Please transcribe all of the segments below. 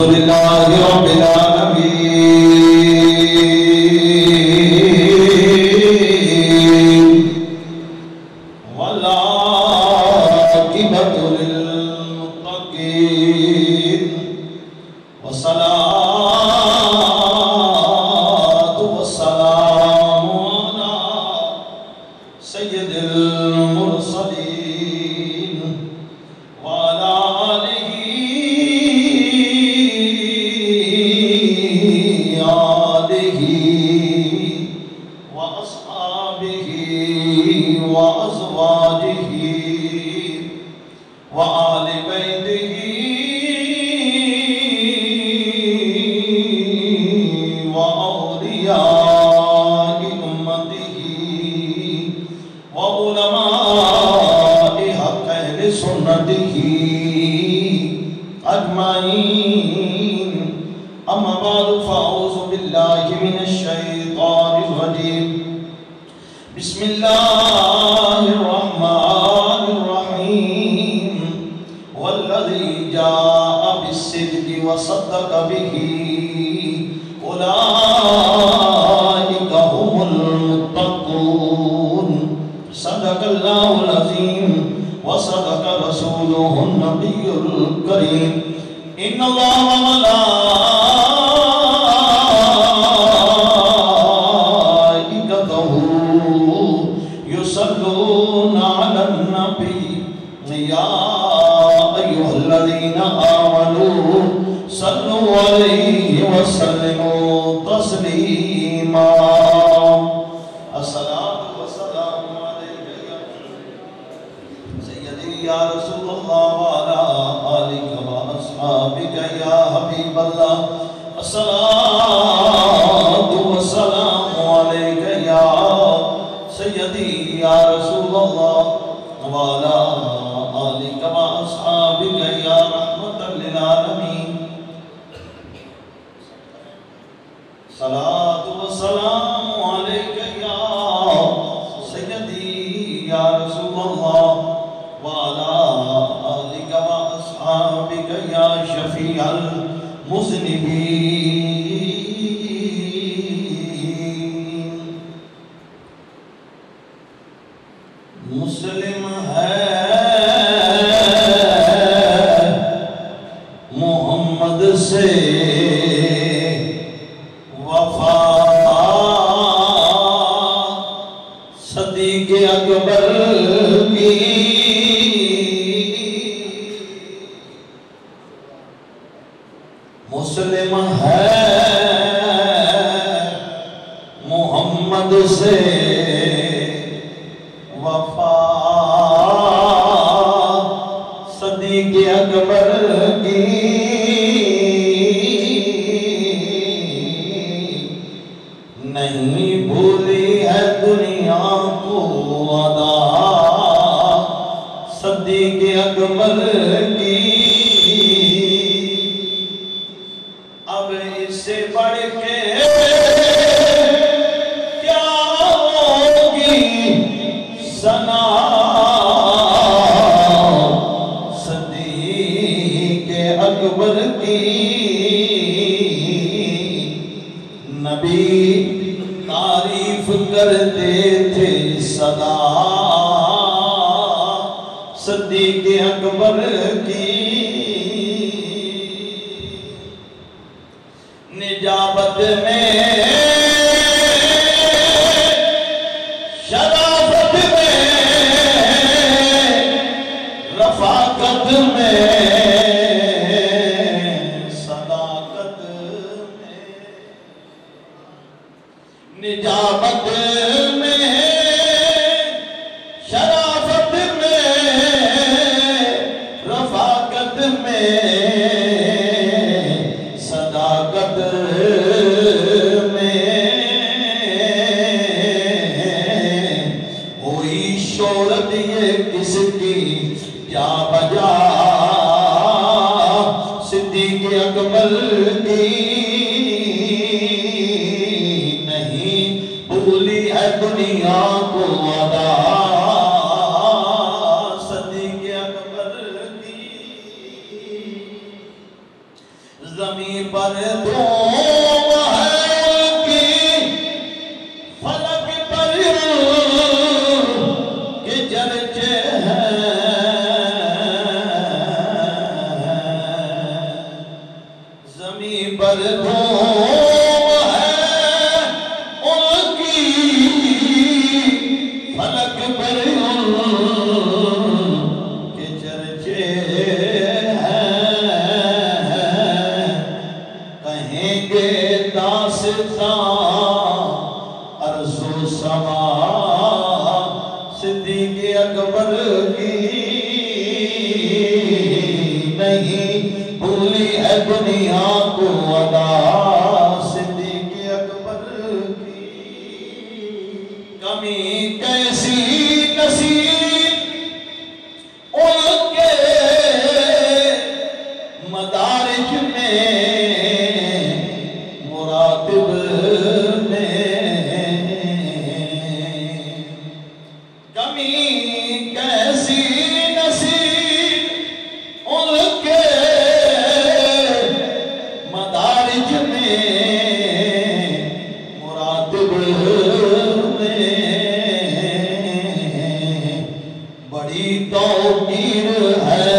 लिल्लाहि रब्बिल आलमीन वल आक़िबतु लिल मुत्तक़ीन वस्सलातु वस्सलामु अला सय्यिदिल मुरसलीन व अला अम्मा बाद फ़अऊज़ु बिल्लाहि मिनश शैतानिर रजीम बिस्मिल्लाहिर रहमानिर रहीम वल्लज़ी जाअ बिस्सिद्क़ि व सद्दक़ बिही उलाइका हुमुल मुत्तक़ून सदक़ल्लाहुल अज़ीम व सदक़ रसूलुहुन नबियुल करीम इन्नल्लाह व मलाइकतहु युसल्लूना अलन नबी या अय्युहल्लज़ीना आमनू सल्लु अलैहि व सल्लिमू तस्लीमा अस्सलातु वस्सलामु अलैका सय्यदी या रसूलल्लाह व अला आलिका व अस्हाबिका या हबीबल्लाह अस्सलातु वस्सलामु अलैका या सय्यदी या रसूलल्लाह व अला आलिका व अस्हाबिका या रहमतल लिल आलमीन सलातु वस्सलामु अलैका या सय्यदी या रसूलल्लाह व अला आलिका व अस्हाबिका या शफीअल मुज़निबीन। मुस्लिम है मोहम्मद से वफा सदीक़ अकबर की मुस्लिम है मोहम्मद से वफा सदीक़ अकबर की नहीं भूली है दुनिया को अदा सदीक़ अकबर की। अब इससे बढ़ के क्या होगी सना सदीक़ अकबर की। नबी तारीफ करते थे सदा सदीक़ अकबर की। निजाबत में शराफत में रफ़ाकत में सदाकत में निजाबत में शराफत में रफ़ाकत में सदाकत में हुई शोहरत ये किसकी क्या बजा सिद्दीक़ अकबर की। नहीं भूली है दुनिया को अदा सदीक़ अकबर की। जमीन पर धूम है उनकी, फलक पर के चर्चे हैं। जमीन पर धूम है उनकी, फलक पर के चर्चे अरसो समा सिद्दीक़ अकबर की। नहीं भूली है दुनिया को अदा सिद्दीक़ अकबर की। कमी कैसी नसीब उनके मदारिज में, मुरातिब में कमी कैसी नसीब उनके मदारिज में, मुरातिब में बड़ी तौकीर है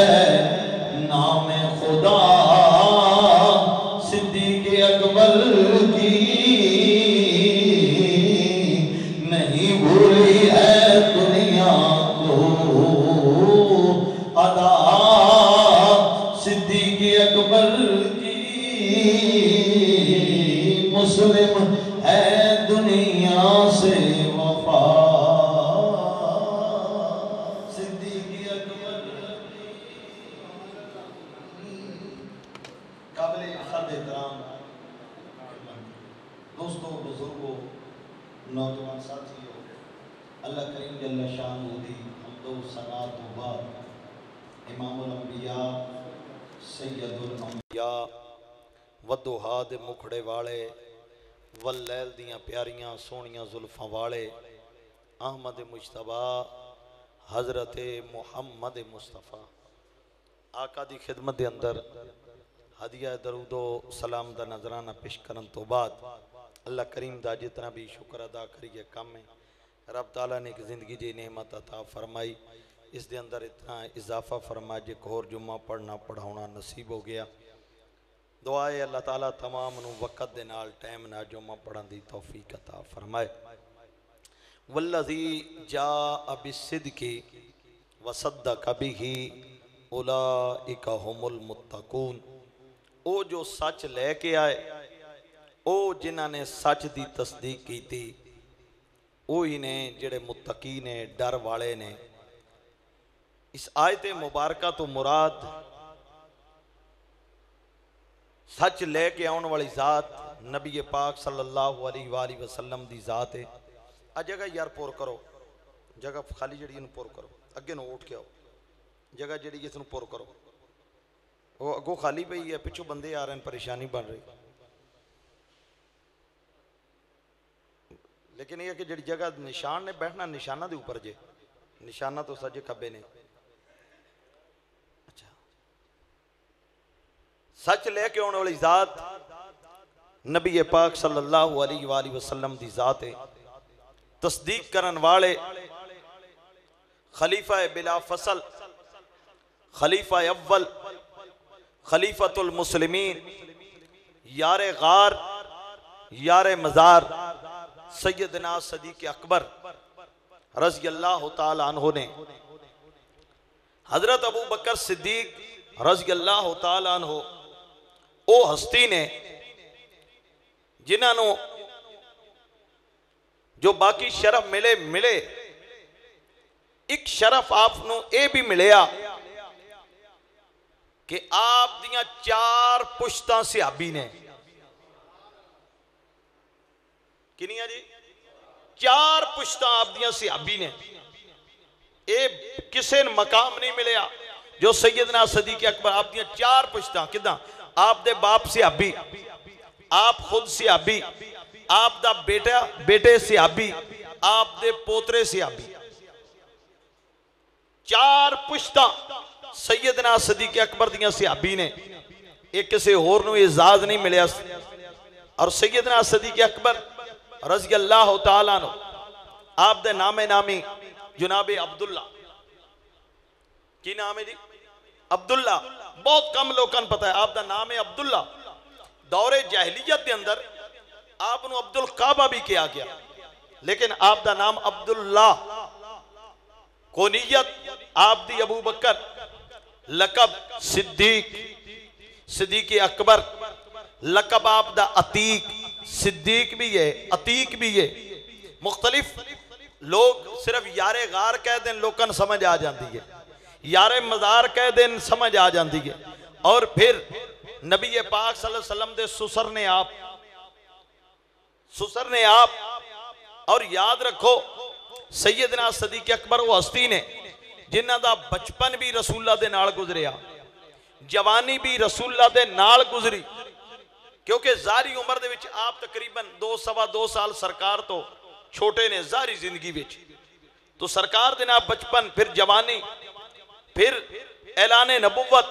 नाम खुदा सिद्दीक़ अकबर की। नहीं भूली है दुनिया को अदा सिद्दीक़ अकबर की। मुस्लिम है दुनिया से वफा सिद्दीक़ अकबर की। काबिल एहतराम दोस्तों, बुजुर्गों, नौजवान साथियों, अल्लाह करीम जल्ल शानहू दी हम्दो सना तो बाद इमामुल अंबिया सैयदुल अंबिया वदुहा दे मुखड़े वाले वल्लैल दियां प्यारियां सोहणियां जुल्फां वाले अहमद मुश्तबा हजरत मुहम्मद मुस्तफ़ा आका दी खिदमत दे अंदर हदिया दरूदो सलाम दा नजराना पेश करन तो बाद अल्लाह करीम दा जितना भी शुक्र अदा करिए कम है। रब ताला ने एक ज़िंदगी जी नेमत अता फरमाई, इस दे अंदर इतना इजाफा फरमा जे एक होर जुम्मा पढ़ना पढ़ाना नसीब हो गया। दुआ है अल्लाह ताला तमाम नू वक़्त दे नाल टाइम नाल जुम्मा पढ़न दी तौफीक अता फरमाए। वल्लज़ी जाअ बिस्सिद्क़ि वसद्दक़ बिही उलाइका हुमुल मुत्तक़ून। ओ जो सच लेके आए, ओ जिन्हां ने सच दी तस्दीक की थी, वही ने जेड़े मुत्तकी ने डर वाले ने। इस आयत मुबारका तो मुराद सच लेके आने वाली जात नबी पाक सल्लल्लाहु अलैहि वसल्लम दी जात है। आ जगह यार पुर करो, जगह खाली जी पुर करो, अगे न उठ के आओ, जगह जी इस पुर करो। वो अगों खाली पई है, पिछों बंदे आ रहे हैं, परेशानी बन रही। लेकिन यह कि जी जगह निशान ने बैठना निशाना के ऊपर जे, निशाना तो सजे खब्बे ने। अच्छा, सच लेके आने वाली जात नबी पाक सल्लल्लाहु अलैहि वसल्लम दी जात है। तस्दीक करन वाले खलीफा बिला फसल, खलीफा अव्वल, खलीफतुल मुस्लिमीन, यारे गार, यारे मज़ार सैयदना सदीक़ अकबर रज़ी अल्लाह ताला अन्हु ने हजरत अबू बकर सिद्दीक रज़ी अल्लाह ताला अन्हु ओ हस्ती ने जिन्होंने जो बाकी शरफ मिले मिले, एक शरफ आपनों ये भी मिलया कि आप दियां 4 पुश्तां सहाबी ने। किनिया जी? 4 पुश्तां आप दियां सहाबी ने। ये किसे मकाम नहीं मिलया जो सैयदना सदीक़ अकबर आप दियां 4 पुश्तां किदा, आप दे बाप सहाबी, आप खुद सहाबी, आप दा बेटा बेटे सहाबी, आप दे पोतरे सहाबी। 4 पुश्तां सैयदना सदीक़ अकबर दियां सहाबी ने। ये किसी होर नूं एजाज नहीं मिलिया। और सैयदना सदीक अकबर रज़ी अल्लाह तआला अन्हु आप दे नामे नामी जनाबे अब्दुल्ला, की नाम है जी? अब्दुल्ला। बहुत कम लोगों को पता है आप दा नाम है अब्दुल्ला। दौरे जाहिलियत के अंदर आप अब्दुल काबा भी किया गया, लेकिन आप दा नाम अब्दुल्ला। कोनियत आप दी अबू बकर, लकब सिद्दीक, सिद्दीक अकबर, लकब आप दा अतीक, सिद्दीक भी है अतीक भी है। मुख्तलिफ लोग सिर्फ यारे गार कह दें लोगों समझ आ जाती है, यारे मज़ार कह दें समझ आ जाती है। और फिर नबी पाक सल्लल्लाहु अलैहि वसल्लम दे सुसर ने आप और याद रखो सैयदना सदीक अकबर वो हस्ती ने जिन्हां दा बचपन भी रसूलुल्लाह दे नाल गुजरिया, जवानी भी रसूलुल्लाह दे नाल गुजरी, क्योंकि जारी उम्र दे विच आप तकरीबन 2-2.25 साल सरकार तो छोटे ने जारी जिंदगी विच। तो सरकार दे नाल बचपन, फिर जवानी, फिर ऐलाने नबुव्वत।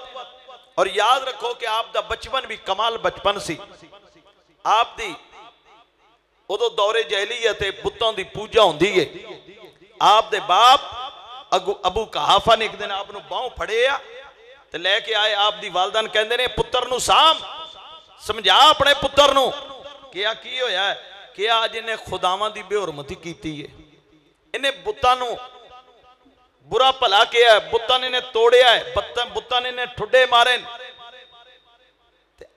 और याद रखो कि आप दा बचपन भी कमाल बचपन सी। आप दी उदो दौरे जहलीयत है, बुतों की पूजा होंदी है। आप दे बाप अबू कहाफा ने एक दिन आप बाहों फड़े ते लेके आए। आप दी वालदा ने कहंदे ने पुत्र नूं साम, समझा अपने पुत्र नूं कि की होया है कि आज इन्हें खुदावां दी बेहुरमती कीती है, इन्हें बुतां नूं बुरा भला किया है, बुतां ने इन्हें तोड़िया है, बुतां ने इन्हें ठुड्डे मारे।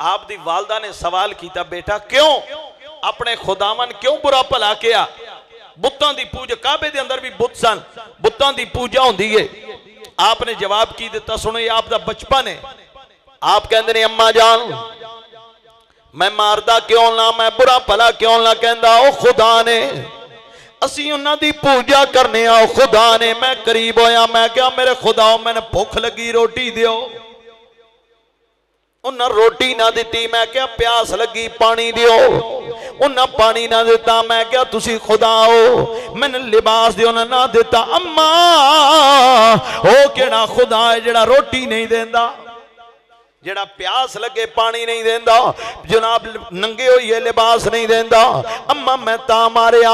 आप दी वालदा ने सवाल किया, बेटा क्यों अपने खुदावन क्यों बुरा भला किया? बुतां दी पूजा, काबे दे अंदर भी बुत सन, बुतां दी पूजा होंदी है। आपने जवाब की दिता, सुनो ये आप दा बचपन है। आप कहंदे ने अम्मा जान मैं मारदा क्यों ना, मैं बुरा भला क्यों ना कहंदा, ओ खुदा ने असी उन्हां दी पूजा करने आओ, खुदा ने। मैं करीब होया, मैं क्या मेरे खुदा मैंने भुख लगी रोटी दियो, उन्हें रोटी ना दी। मैं क्या प्यास लगी पानी दियो, उन्हें पानी ना दिता। मैं क्या तुसी खुदा हो, मैंने लिबास दियो ना दिता। अम्मा ओ केड़ा खुदा है जेड़ा रोटी नहीं देंदा, जेड़ा प्यास लगे पानी नहीं देंदा, जनाब नंगे होइए लिबास नहीं देंदा। अम्मा मैं ता मारिया।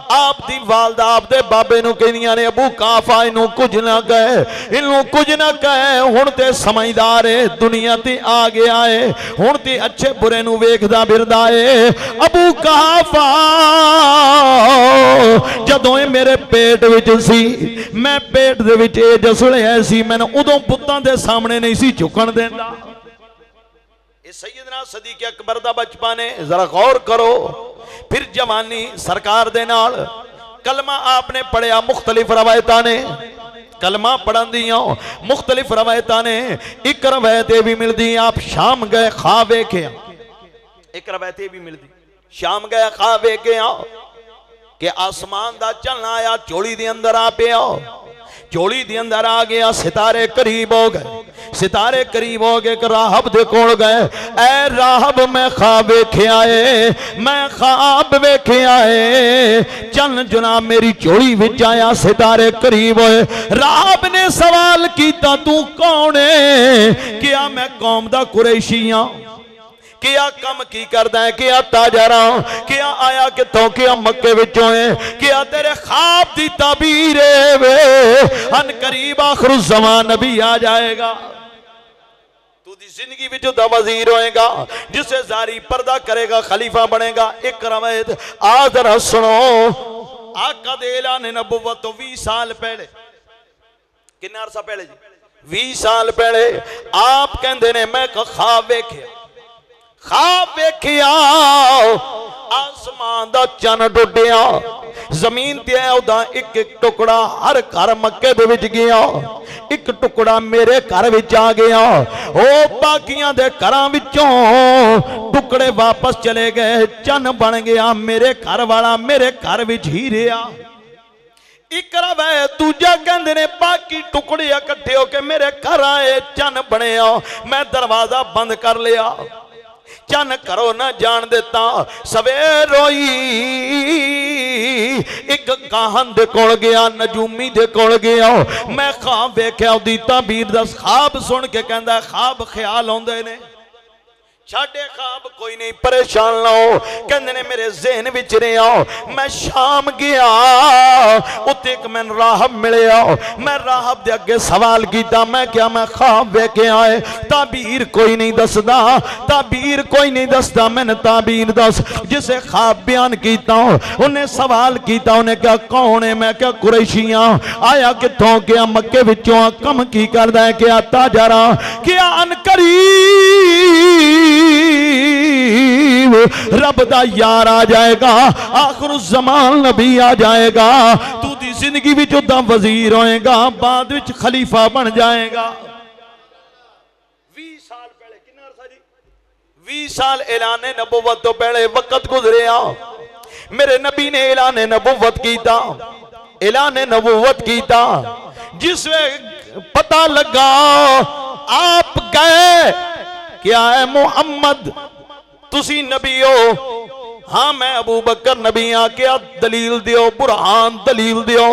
आप दी वालदा आप दे बाबे नूं कहंदियां ने अबू काफा इनू कुछ ना कहे, इनू कुछ ना कहे, हुण ते समझदार है, दुनिया ते आ गया है, हुण ते अच्छे बुरे नू वेखदा फिरदा है। अबू काफा जदों ये मेरे पेट विच सी, मैं पेट दे विच जसलिया सी, मैनूं उदों पुत्तां दे सामने नहीं सी झुकण देंदा। सैयदना सदीक अकबर दा बचपन है, जरा गौर करो। फिर जवानी सरकार दे नाल कलमा आपने पढ़िया, मुख्तलिफ रवायतां ने कलमा पढ़न दियां, मुख्तलिफ रवायतां ने। एक रवायत भी मिलती आप शाम गए खा वेख्या, एक रवायत भी मिलती शाम गए खा वेख्या कि आसमान दा चलना आया, चोली दे अंदर आ पिया, चोली दे अंदर आ गया, सितारे करीब हो गए, सितारे करीब हो गए। राहब दे कोल गए, ऐ राहब मैं ख्वाब वेख्या है, मैं ख्वाब वेख्या है, चल जनाब मेरी चोली विच आया, सितारे करीब होए। राहब ने सवाल किया तू कौन है? क्या मैं कौम दा कुरैशी हां, क्या कम की करदा है, क्या ताजरा, क्या आया कितों, क्या मक्के विचों है, क्या तेरे ख्वाब दी ताबीर है वे अन करीब आखिर ज़मान नबी आ जाएगा, तू दी जिंदगी विच दा वजीर होएगा, जिसे जारी पर्दा करेगा खलीफा बनेगा। एक रवायत आ जरा सुनो, आका दे ऐलान नबुव्वत तो 20 साल पहले, कितना अरसा पहले जी, 20 साल पहले आप कहंदे ने मैं ख्वाब वेख्या, ख्वाब वेख्या आसमान दा चन डुडिया, जमीन ते ओदा एक एक टुकड़ा हर घर मक्के दे विच गया, एक टुकड़ा मेरे घर विच आ गया। ओ बाकियां दे घरां विचों टुकड़े वापस चले गए, चन बन गया मेरे घर वाला मेरे घर विच ही रहा। एक रवायत दूजा कहंदे ने बाकी टुकड़े इकट्ठे होके मेरे घर आए, चन बने, मैं दरवाजा बंद कर लिया। चन करो न जान देता सवेर रोई एक काहन दे कोल गया नजूमी दे कोल गया मैं ख्वाब वेख्या उदी ताबीर दस ख्वाब सुन के कहंदा ख्वाब ख्याल आउंदे ने छाड़े ख्वाब कोई नहीं परेशान ना हो कहंदे ने मेरे ज़हन विच रहा मैं शाम गया उत्ते एक मैनूं राहब मिलिया मैं राहब दे अगे सवाल कीता मैं क्या मैं ख्वाब वेखे आए ताबीर कोई नहीं दसदा ताबीर कोई नहीं दसदा मैंने ताबीर दस जिसे ख्वाब बयान कीता उन्हें सवाल कीता उन्हें क्या कौन है मैं क्या कुरैशियां आया कित्थों क्या मक्के विचों कम की करदा है क्या ताजरा क्या अनकरी रब दा यार आ जाएगा आखिर जमान नबी आ जाएगा तू दी जिंदगी विच उदा वजीर होएगा बाद विच खलीफा बन जाएगा 20 साल पहले कितना अरसा जी 20 साल ऐलान नबुव्वत तो पहले वक्त गुजरिया मेरे नबी ने ऐलान नबुव्वत कीता ऐलान नबुव्वत कीता जिस वे पता लगा आप गए क्या है मोहम्मद तुसी नबी हो हाँ मैं अबू बकर नबी हाँ क्या दलील दियो बुरहान दलील दियो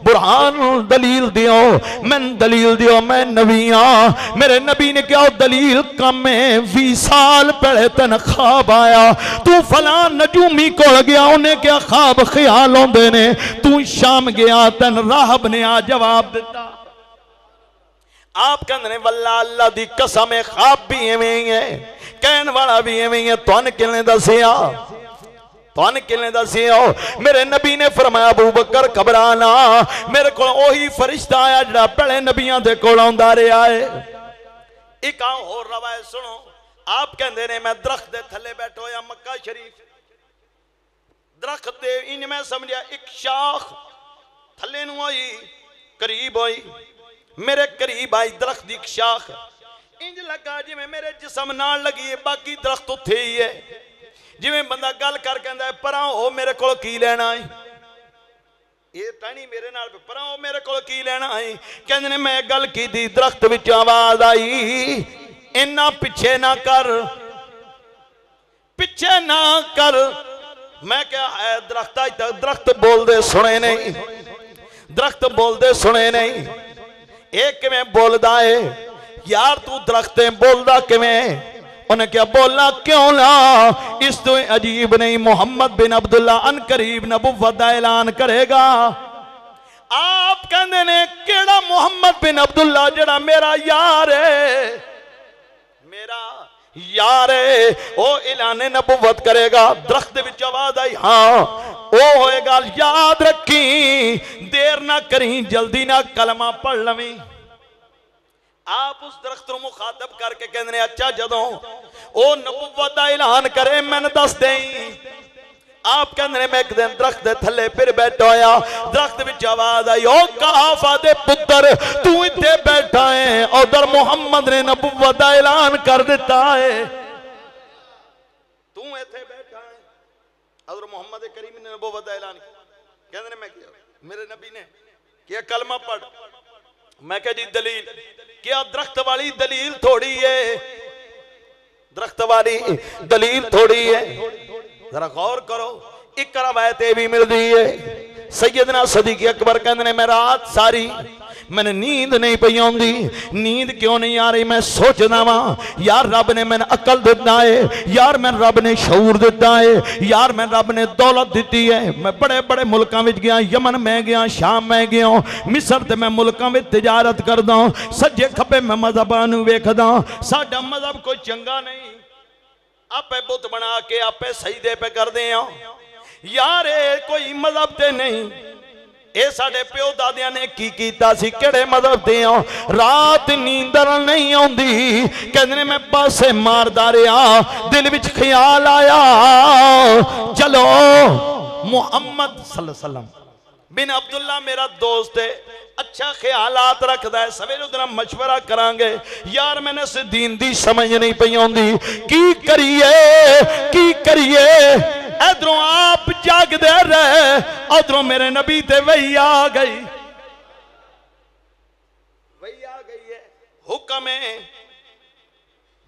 बुरहान दलील दियो मैं दलील दियो मैं नबी हाँ मेरे नबी ने क्या दलील कम है 20 साल पहले तन ख्वाब आया तू फला नजूमी कोल गया उन्हें क्या ख्वाब ख्याल होंदे ने तू शाम गया तन राहब ने आ जवाब दिता आप कहते ने वल्ला अल्लाह दी कसम है ख्वाब भी एवें ही है कहने वाला भी एवें ही है तुहानू किने दसिया तुहानू किने दसिया मेरे नबी ने फरमाया अबू बकर घबराना मेरे को ओही फरिश्ता आया जिहड़ा पहले नबियां दे कोल आउंदा रहा है एक होर रवायत सुनो आप कहंदे ने मैं दरख्त दे थल्ले बैठा होया मक्का शरीफ दरख्त दे इंज मैं समझिया एक शाख थल्ले नूं होई करीब होई मेरे करीब आई दरख्त दी शाख इंज लगा जिवें मेरे जिस्म नाल लगी है बाकी दरख्त उत्थे ही है जिवें बंदा गल कर कहंदा है परां हो मेरे कोल की लेना है ये टहनी मेरे नाल परां हो मेरे कोल की लेना है कहंदे ने मैं गल कीती दरख्त विच आवाज आई इन्ना पिछे ना कर मैं क्या है दरख्त अज तक दरख्त बोलदे सुने नहीं दरख्त बोलदे सुने नहीं एक किवें बोलदा है यार तू दरख्त बोलदा किवें उन्हें क्या बोलना क्यों ना इस तो अजीब नहीं मोहम्मद बिन अब्दुल्ला अन करीब नबुव्वत दा ऐलान करेगा आप कहंदे ने केड़ा मोहम्मद बिन अब्दुल्ला जेड़ा मेरा यार है मेरा यार है ओ ऐलान नबुव्वत करेगा दरख्त विच आवाज आई हाँ ओ होएगा याद रखी देर ना करी जल्दी ना कलमा पढ़ लवी आप उस दरख्त को मुखातब करके कहने अच्छा जदों ओ नबुव्वत दा ऐलान करे मैंने दस दें आप कहने मैं एक दिन दरख्त दे थल्ले फिर बैठा होया दरख्त विच आवाज आई ओ काफा दे पुत्र तू इत्थे बैठा है उधर मोहम्मद ने नबुव्वत दा ऐलान कर दिता है तू इत्थे बैठा है उधर मोहम्मद करीम ने नबुव्वत दा ऐलान कहने मैं मेरे नबी ने क्या कलमा पढ़ मैं कह जी दलील क्या दरख्त वाली दलील थोड़ी है दरख्त वाली दलील थोड़ी है जरा गौर करो एक रवायत भी मिल रही है सैयदना सदीक अकबर कहते ने मैं रात सारी मैंने नींद नहीं पई आउंदी नींद क्यों नहीं आ रही मैं सोचदा वां यार रब ने मैंने अकल दिता है यार मैं रब ने शऊर दिता है यार मैं रब ने दौलत दी है मैं बड़े बड़े मुल्कां विच गया यमन मैं गया शाम मैं गया मिस्र ते मैं मुल्कां विच तिजारत करदा सज्जे खब्बे मैं मज़हबां नूं वेखदा साडा मज़हब कोई चंगा नहीं आपे बुत बना के आपे सजदे पे करदे आ यार कोई मज़हब ते नहीं ये साडे प्यो दादियां ने की कीता सी केड़े मज़हब ते आ रात नींदर नहीं आउंदी कहंदे मैं पासे मारदा रहा दिल विच ख्याल आया चलो मुहम्मद सल्लल्लाहु अलैहि वसल्लम बिन अब्दुल्ला मेरा दोस्त है अच्छा ख्यालात रखता है सवेरे उधर मशवरा करांगे यार मैंने इस दीन दी समझ नहीं पई आउंदी की करिए इधरों आप जागदे रहे उधरों मेरे नबी ते वही आ गई है हुक्म है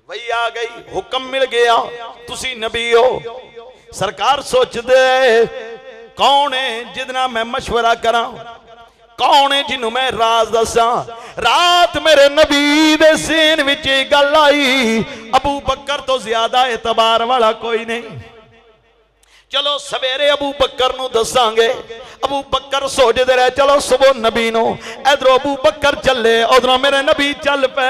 वही आ गई, हुक्म मिल गया, तुसी नबी हो। सरकार सोचदे कौन है जिदना मैं मशवरा करा, कौन है जिन्हों मैं राज दसा। रात मेरे नबी दे सीन विच गल आई, अबू बकर तो ज्यादा एतबार वाला कोई नहीं। चलो सवेरे अबू बकर नू दसांगे। अबू बकर सोचदे रहे चलो सुबह नबी नो, इधरों अबू बकर चले, उधरों मेरे नबी चल पे,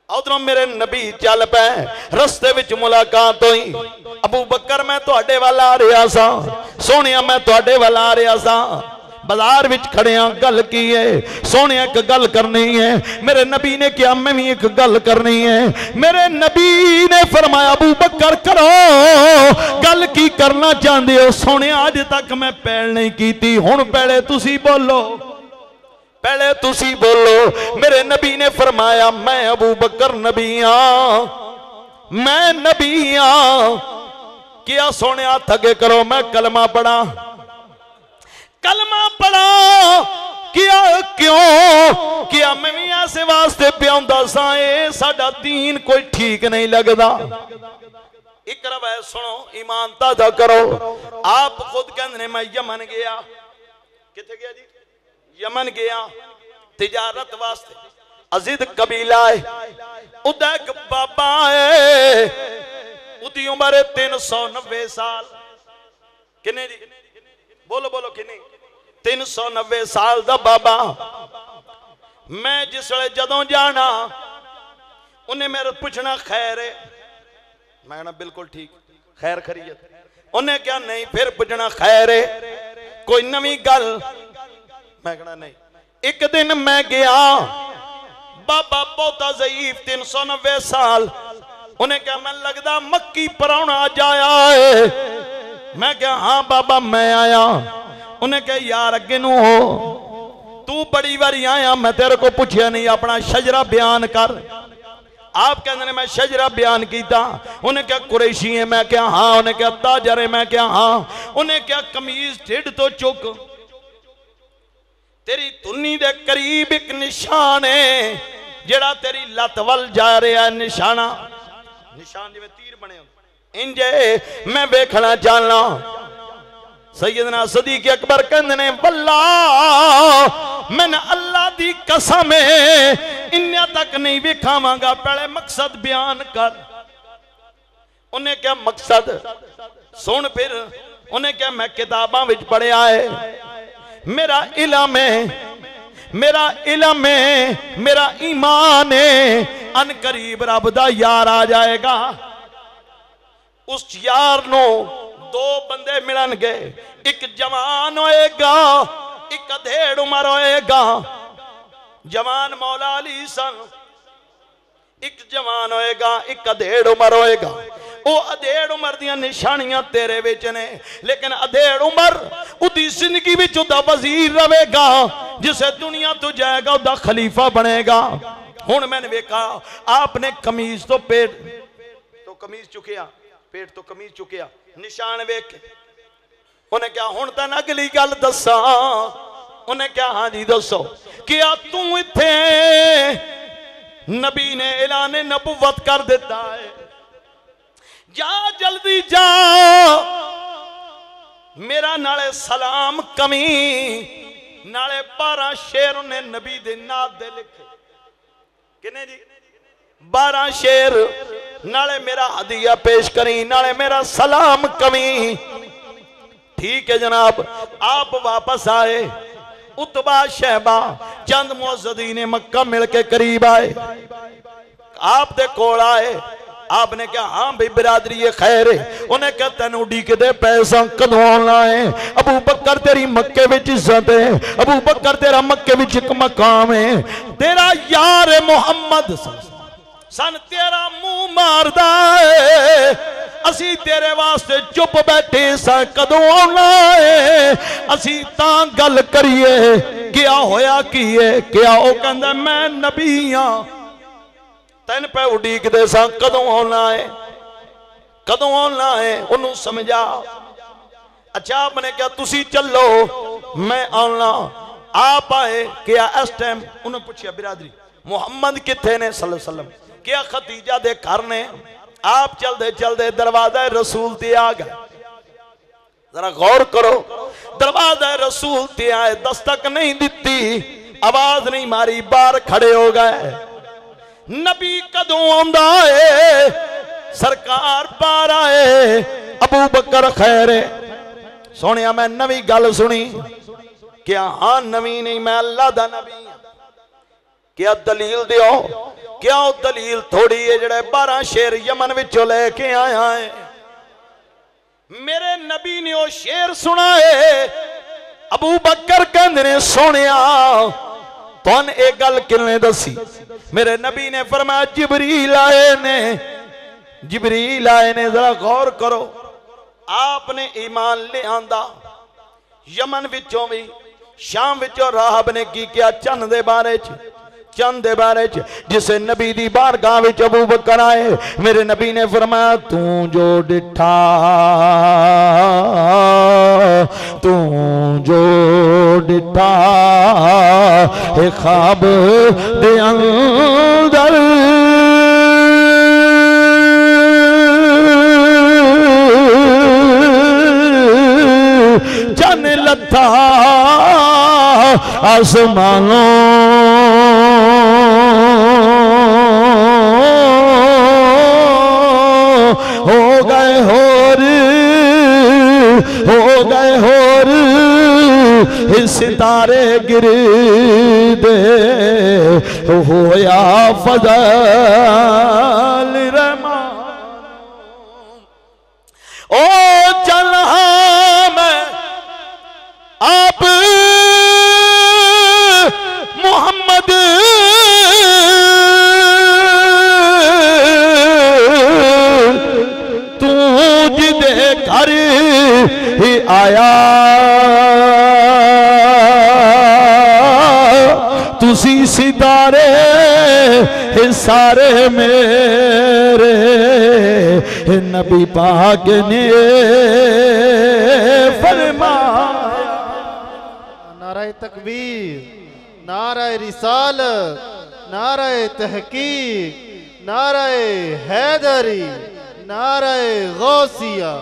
उधरों मेरे नबी चल पे। रस्ते विच मुलाकात हुई। अबू बकर मैं तुहाडे वाल आ रहा सा, सोहणिया मैं तुहाडे वाल आ रहा सा, बाजार विच खड़िया गल की है, सोहणिया एक गल करनी है। मेरे नबी ने कहा मैं भी एक गल करनी है। मेरे नबी ने फरमाया अबू बकर करो, गल की करना चाहते हो? सोहणिया अज तक मैं पहल नहीं की, हुण पहले तुसी बोलो, पहले तुसी बोलो। मेरे नबी ने फरमाया मैं अबू बकर नबी हाँ, मैं नबी हाँ। क्या सोने हाथ अगे करो, मैं कलमा पढ़ा, कलमा पढ़ा। क्या क्यों किया? मैं भी ऐसे वास्ते प्याउंदा सा, ए साडा दीन कोई ठीक नहीं लगदा। इकरा वै सुनो, ईमान ताजा करो। आप खुद कहंदे ने मैं यमन गया, किथे गया जी? यमन गया तिजारत वास्ते। अजीद कबीला है, उदा एक बाबा है, उदी उम्र 390 साल। किने जी? बोलो बोलो किने? 390 साल दा बाबा। मैं जिस वे जदों जाना उन्हें मेरे पूछना खैर है, मैं कहना बिल्कुल ठीक, खैर खरीयत। उन्हें क्या नहीं, फिर पूछना खैर है, कोई नवी गल, मैं कहना नहीं। एक दिन मैं गया, बाबा बहुता ज़ईफ 390 साल। उन्हें क्या मैं लगदा मक्की परौना जाया है? मैं क्या हाँ बाबा मैं आया। उन्हें क्या यार अगे नू हो, तू बड़ी बारी आया, मैं तेरे को पूछया नहीं, अपना शजरा बयान कर। आप कहते मैं शजरा बयान किया। उन्हें क्या कुरैशी है? मैं क्या हाँ। उन्हें क्या ताजर है? मैं क्या हाँ। उन्हें क्या कमीज ढिड तो चुक, तेरी तुन्नी दे करीब एक निशान है जेड़ा तेरी लत वल जा रहा है, निशाना, निशान जिवें तीर बने इंजे मैं वेखना चाहना। सैयदना सदीक अकबर कहंदे ने वल्लाह मैंने अल्लाह दी कसम है इन्ना तक नहीं वेखावांगा, पहले मकसद बयान कर। उन्हें क्या मकसद सुन। फिर उन्हें क्या मैं किताबां विच पढ़िया है, मेरा इल्म है, मेरा इल्म है, मेरा ईमान है, अन करीब रब दा यार आ जाएगा। उस यार नो दो बंदे मिलनगे, एक जवान होएगा, एक अधेड़ उम्र होएगा। जवान मौला अली सन, एक जवान होएगा, एक अधेड़ उम्र होएगा। वो अधेड़ उम्र दियां निशानियां तेरे विच ने, लेकिन अधेड़ उम्र उदी जिंदगी विच उदा वजीर रहेगा, जिसे दुनिया तो जाएगा उदा खलीफा बनेगा। हुण मैंने वेखा आपने कमीज तो पेट तो कमीज चुकिया, पेट तो कमीज चुकिया, निशान वेख के उन्हें क्या हुण तां अगली गल दसा। उन्हें क्या हाँ जी दसो, क्या तू इत्थे नबी ने ऐलान नबुव्वत कर दिता है, जा जल्दी जा, मेरा नाले सलाम कमी, नाले 12 शेर उन्हें नबी दे नाद दे लिखे। किने जी? 12 शेर, नाले मेरा हदिया पेश करी, नाले मेरा सलाम कमी। ठीक है जनाब। आप वापस आए, उतबा शहबा चंद मुअज्जिदीन मक्का मिलके करीब आए, आप दे कोल आए। आपने क्या हाँ भाई बिरादरी ये खैर है। उन्हें क्या तेन उड़ीकदे पैसा कदों आना है? अबू बकर तेरी मक्के विच इज्जत है, अबू बकर तेरा मक्के विच एक मकाम है, तेरा यार मुहम्मद सन तेरा मुंह मारदा है, असी तेरे वास्ते चुप बैठे सा कदों आना है? असी तां गल करिए क्या होया की है? क्या वो कहंदा मैं नबी हां, तेन पे उड़ीकदे सा कदों आना है, कदों आना है? उन्होंने समझा। अच्छा आपने क्या तुसी चलो मैं आना। आप आए क्या इस टाइम? उन्होंने पूछा बिरादरी मोहम्मद किथे ने सल्लल्लाहु अलैहि वसल्लम? क्या खदीजा दे घर ने आप चलते चलते दरवाजा रसूल ते आ गए। जरा गौर करो, दरवाजा रसूल ते आए, दस्तक नहीं दी, आवाज नहीं मारी, बाहर खड़े हो गए। नबी कदों आंदा है, सरकार बाहर आए, अबू बकर खैर सोनिया मैं नवी गल सुनी। क्या हाँ नवी नहीं, मैं अल्लाह दा नबी। क्या दलील दियो? क्या दलील थोड़ी है जड़े 12 शेर यमन विचों लेके आया है। मेरे नबी ने वो शेर सुना है। अबू बकर कहंदे ने सोनिया तुहानू एक गल किने दसी? मेरे नबी ने फरमाया जिबरील आए ने, जिबरील आए ने। जरा गौर करो, आपने ईमान ले आंदा, यमन विचों भी शाम विचों राहब ने की किया चंद दे बारे च, चंद दे बारे च जिसे नबी दी बारगाह विच अबू बकर आए, मेरे नबी ने फरमाया तू जो डिठा, तू जो डिठा ए ख्वाब दे अंदर चन लथा आसमानों हो गए होर, हो गए होर सितारे गिर दे, होया फज़ल रहमान। ओ चल मैं आप मोहम्मद तू जिदे घर ही आया, तुसी सितारे सारे मेरे नबी पाक ने फरमाया। नाराए तकबीर, नाराए रिसालत, नाराए तहकीक, नाराए हैदरी, नाराए गौसिया।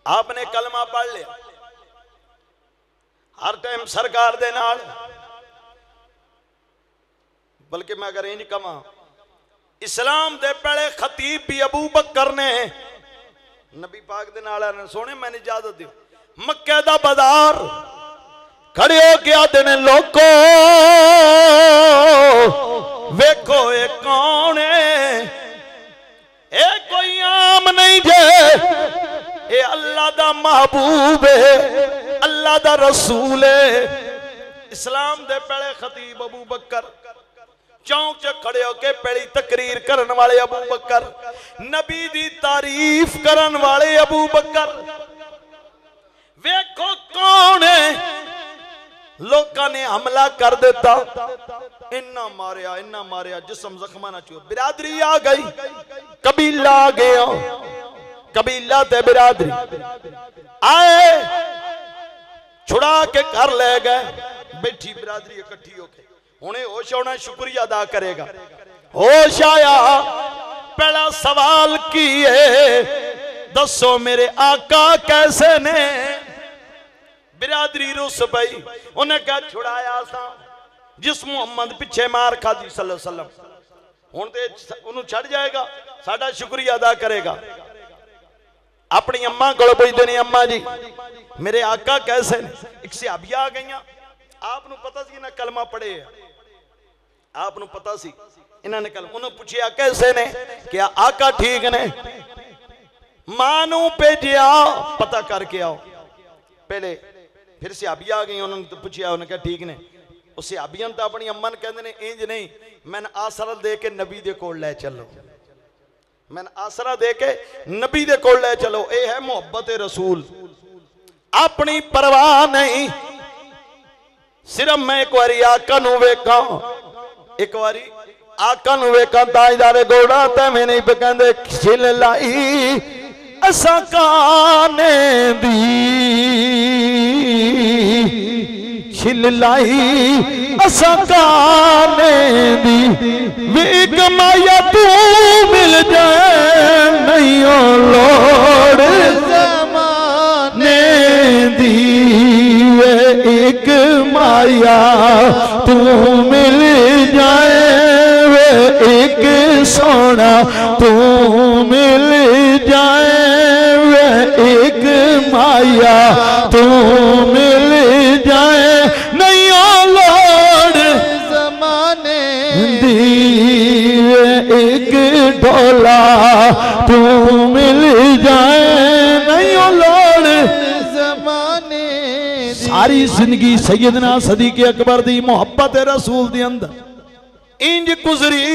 आपने कलमा पढ़ लिया हर टाइम सरकार दे नाल, बल्कि मैं अगर इंज कमा इस्लाम दे पहले खतीब भी अबू बकर ने नबी पाक दे नाल सोने मैंने इजाजत दियो। मक्के दा बाजार खड़े हो के आते ने लोको वेखो ये कौन है, ये कोई आम नहीं जे, ये अल्लाह दा महबूब है, अल्लाह दा रसूल है। इस्लाम दे पहले खतीब अबू बकर चौक च खड़े होके पहली तकरीर करने वाले अबू बकर, नबी दी तारीफ करने वाले अबू बकर। वेखो कौन है, लोगों ने हमला कर देता, इन्ना मारिया जिस्म जख्मा ना छुआ। बिरादरी आ गई, कबीला आ गया, कबीला ते बिरादरी आए, छुड़ा के घर ले गए। बैठी बिरादरी इकट्ठी होके हुणे होश होना शुक्रिया अदा करेगा। होश आया, पहला सवाल की है, दसो मेरे आका कैसे ने। बिरादरी रुस पई, उन्हें क्या छुड़ाया सा जिस मुहम्मद पिछे मार खादी सल्लल्लाहु अलैहि वसल्लम, हुण ते उन्होंने छड़ जाएगा, साडा शुक्रिया अदा करेगा। अपनी अम्मा को पुछदे ने, अम्मा जी मेरे आका कैसे ने। एक सहाबिया आ गई, आपनू पता सी इन्हें कलमा पढ़े, आपनू पता सी इन्होंने कलमा, उन्होंने पूछा कैसे ने, क्या आका ठीक ने। मां नू भेजिया पता करके आओ। पहले फिर सहाबिया आ गई, उन्होंने पूछा, उन्होंने कहा ठीक ने। उस सहाबिया तो अपनी अम्मा ने कहते ने इंज नहीं, मैंने आसरा दे के नबी दे कोल ले चलो, मैंने आसरा दे के नबी दे कोल ले चलो। ये है मोहब्बत रसूल, अपनी परवाह नहीं। सिर्फ मैं एक बारी आका नू वेखा, एक बारी आका नू वेखा, ताजदारे गोड़ा ते मैं नहीं पे कहंदे छिल लाई असा काने दी, छिल लाई असा काने दी वे कमाया तू मिल जाए नहीं लोड़ ज़माने दी वे एक माया तू मिल जाए वे एक सोना तू मिल जाए वे एक माया तू मिल जाए नहीं लोड़ ज़माने दी वे एक ढोला तू मिल जाए नहीं लोड़ ज़माने सारी जिंदगी सैयदना सदीक़ अकबर दी मोहब्बत रसूल दे अंदर इंज गुजरी।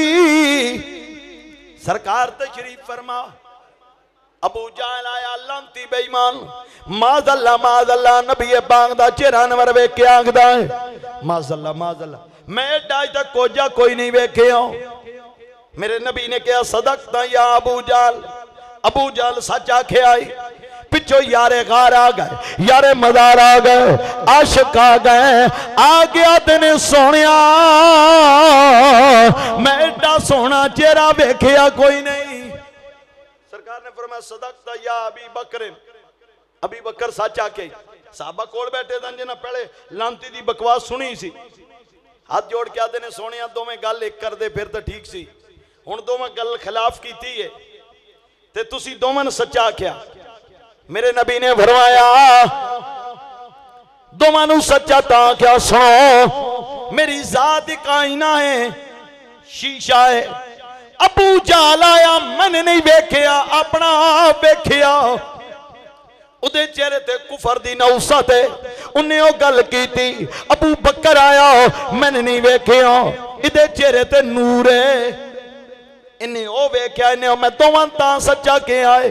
सरकार तशरीफ फरमा अबू जहल आया लांती बेईमान माज़अल्लाह नबी पाक दा चेहरा नवर वेख के आखदा है माज़अल्लाह मैं अज तक कोजा कोई नहीं वेख्या। मेरे नबी ने कहा सदकता या अबू जहल सच आखे आई। पिछो यारे गार आ गए यारे मदार आ गए आशिक आ गए आ गया तेने सोनिया मैं एडा सोना चेहरा वेख्या कोई नहीं। सरकार ने फरमाया सदकता या अबी बकर सच आके। साहबा कोल बैठे थे जिन्हें पहले लांती दी बकवास सुनी सी हाथ जोड़ के आते ने सोनिया दोवें गल एक कर दे फिर तो ठीक सी हुण दोवें गल खिलाफ की है ते तुसी दोवें सच्चा आख्या। मेरे नबी ने फरमाया दोवां नूं सच्चा तां क्या सुनो मेरी जात एक आईना है शीशा है। अबू जहल आया मैंने नहीं वेख्या अपना आप वेख्या उदे चेहरे ते कुफर दी नौसत है उन्हें ओ गल कीती। अबू बकर आया मैंने नहीं वेख्या इदे चेहरे ते नूर है इन्हें ओ वेख्या इन्हें मैं दोवां तां सच्चा के आए।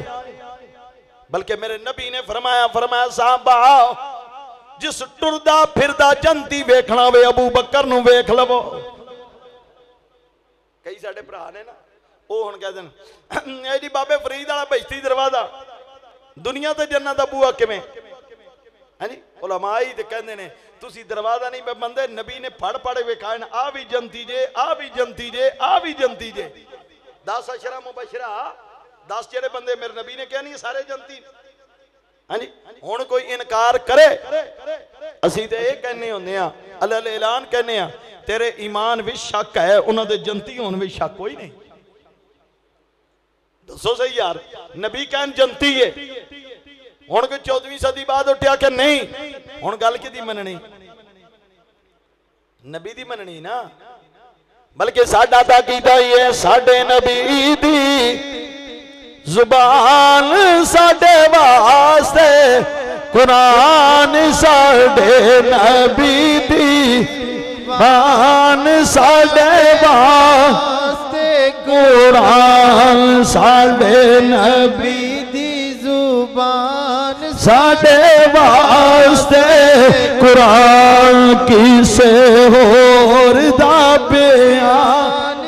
बल्कि मेरे नबी ने फरमाया साहबा जिस टुरदा फिरदा जंती वेखना वे अबू बकर नूं वेख लवो। कई साडे भरा ने ना वो हुण कह देन ए जी बाबे फरीद वाला बेइज्जती दरवाजा दुनिया ते जन्नत दा बूआ किवें है जी उलमा ही ते कहंदे ने तुसी दरवाजा नहीं बंदे नबी ने फड़ वेखाए आ भी जंती जे आ भी जंती जे आ भी जंती जे 10 अशरा मुबशरा 10 जेड़े बंदे मेरे नबी ने कहा नहीं सारे जनती हाँ जी हुण कोई इनकार करे असी तो यह कहने होंगे अल्लाह ऐलान कहने तेरे ईमान विच शक है उन्होंने जनती होने विच शक कोई नहीं। दसो सही यार नबी कहन जनती है हुण कोई 14वीं सदी बाद उठ्या कि नहीं हुण गल किहदी मननी नबी दी मननी ना बल्कि साडा तां कीता ही है साडे नबी दी जुबान साडे वास्ते कुरान साडे नबी दी जुबान साडे वास्ते कुरान साडे नबी दी जुबान साडे वास्ते कुरान किसे होर दा बयान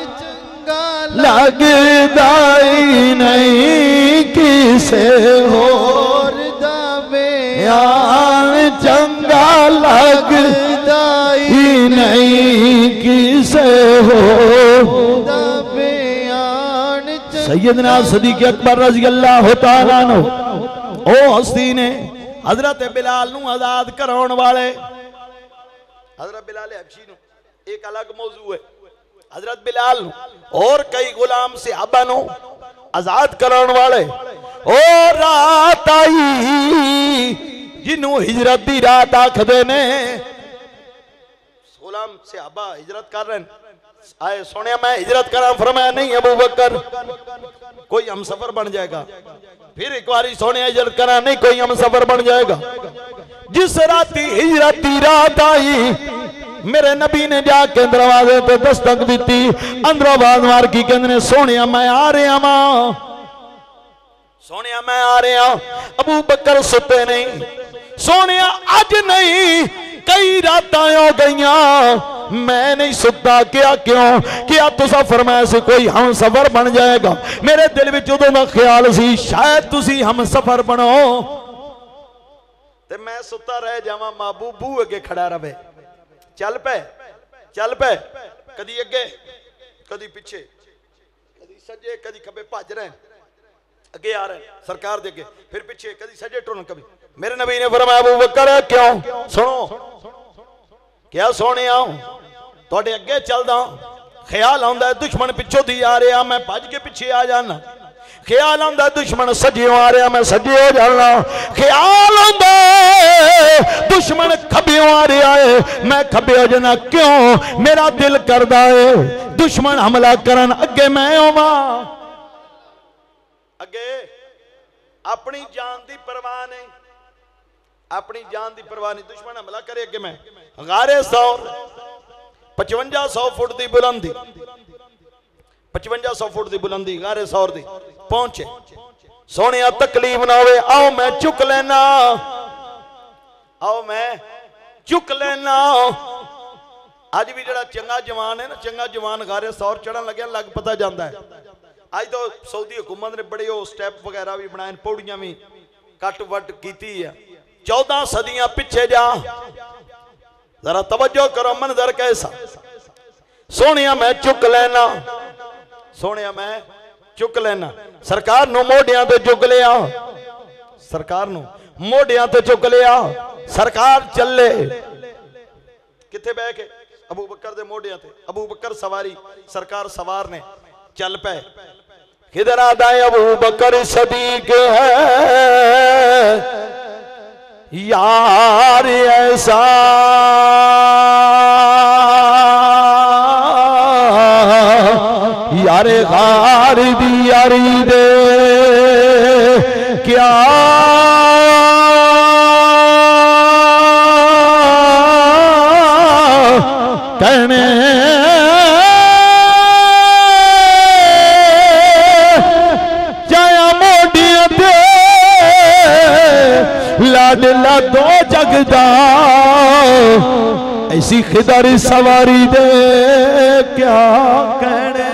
लगदा ही नहीं किसे होर दा बयान चंगा लगदा ही नहीं किसे होर दा बयान। सैयदना सदीक़ अकबर रज़ी अल्लाह तआला अन्हु ओ हस्ती ने हजरत बिलाल नूं आजाद कराउण वाले हजरत बिलाल हबशी नूं एक अलग मौजू है हजरत बिलाल और कई गुलाम सहाबा नो आजाद कराने वाले और रात आई जिन्हों हिजरत दी रात आखदे ने गुलाम सहाबा हिजरत कर रहे आए सुने मैं हिजरत करा फरमाया नहीं अबू बकर कोई हम सफर बन जाएगा। फिर एक बार सोने हिजरत करा नहीं कोई हम सफर बन जाएगा। जिस राती हिजरत दी रात आई मेरे नबी ने जाके दरवाजे पे दस्तक दी अंदरों आवाज मार की कहते सोने मैं आ रहा मां सोने मैं आ रहा। अबू बकर सुते नहीं सोने अज नहीं कई रात हो गई मैं नहीं सुता क्या क्यों क्या तुसा फरमाया से कोई हम सफर बन जाएगा। मेरे दिल में उदों का ख्याल सी शायद तुसी हम सफर बनो ते मैं सुता रह जावा महबूब बूहे अगे खड़ा रहे चल पे कदी अगे कदी पिछे, कदी सज्जे कदी खब्बे भज रहे, अगे आ रहे सरकार दे अगे, फिर पिछे, कदी सज्जे टुरन कभी। मेरे नबी ने फरमाया अबू बकर क्यों, सुनो क्या सोने तुहाडे अगे चलदा, ख्याल आंदा दुश्मन पिछों दी आ रहा, मैं भज के पिछे आ जाना, ख्याल आंदा दुश्मन सज्जियों आ रहा, मैं सज्जे हो जाना, ख्याल आंदा दुश्मन खब्बियों आ रहा है, मैं खब्बे हो जाना। क्यों, मेरा दिल करदा है दुश्मन हमला करन अगे मैं आवां, अगे अपनी जान दी परवाह नहीं, अपनी जान दी परवाह नहीं, दुश्मन हमला करे अगे मैं। गारे सौर 5500 फुट दी बुलंदी, 5500 फुट दी बुलंदी गारे सौर दी पहुंचे। सोने तकलीफ ना होवे, आओ मैं चुक लेना, आओ मैं चुक लेना। अज भी जड़ा चंगा जवान है ना, चंगा जवान गारे सौर चढ़न लगे लग पता जाता है। अज तो सऊदी हुकूमत ने बड़े स्टैप वगैरह भी बनाए, पौड़ियां भी कट वट की है। 14 सदियां पिछे जा, जरा तवज्जो करो मंजर कैसा। सोनिया मैं चुक लेना, सोनिया मैं चुक लेना, सरकार नू मोडियां ते चुक लिया, सरकार नू मोडियां ते चुक लिया, सरकार चले किथे बह के अबू बकर दे मोडियां ते, अबू बकर सवारी, सरकार सवार ने चल पे। किधर आता है अबू बकर सदीक है यार ऐसा, यारे गार दी यारी दे क्या कहने, जाया मोडियां दे लाडला दो जगदा, ऐसी खिदारी सवारी दे क्या कहने।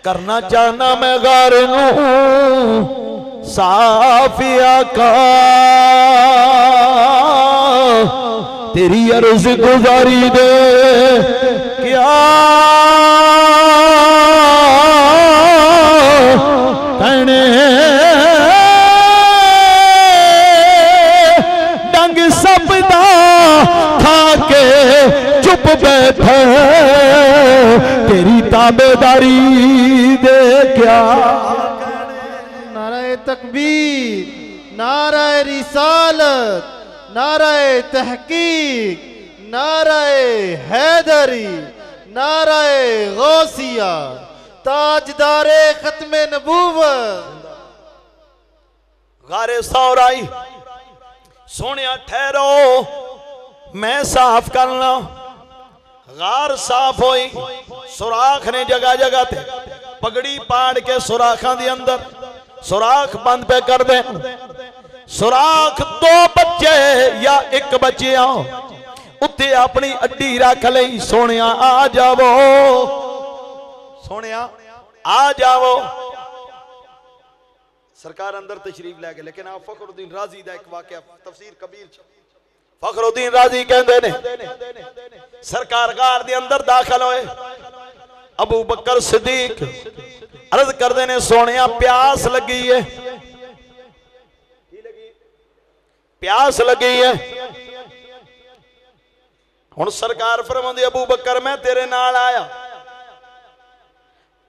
करना चाहना मैं गार नू साफिया का, तेरी अर्ज गुजारी दे क्या कहने। डंग सबदा खा के चुप बैठे, तेरी ताबेदारी दे क्या। नाराए तकबीर, नाराए रिसालत, नाराए तहकीक, नाराए हैदरी, नाराए गौसिया, ताजदारे खत्मे नबूवत। गारे सौर आई, सोनिया ठहरो मैं साफ करना। गार साफ होई, सुराख ने जगह जगह ते पगड़ी पाड़ के सुराखा दे अंदर सुराख बंद पे कर दे। सुराख 2 बच्चे या 1 बच्चिया उत्ते अपनी अड्डी रख लई। सोनिया आ जावो, सोनिया आ जावो। सरकार अंदर तशरीफ लैके, लेकिन आप फखरुद्दीन राजी दा एक वाकया तफसीर कबीर च, फखरुद्दीन राजी कहते ने सरकार गार दे अंदर दाखिल होए। अबू बकर सिद्दीक अर्ज करते ने सोनिया प्यास लगी है, प्यास लगी है। हुण सरकार फरमांदी अबू बकर मैं तेरे नाल आया,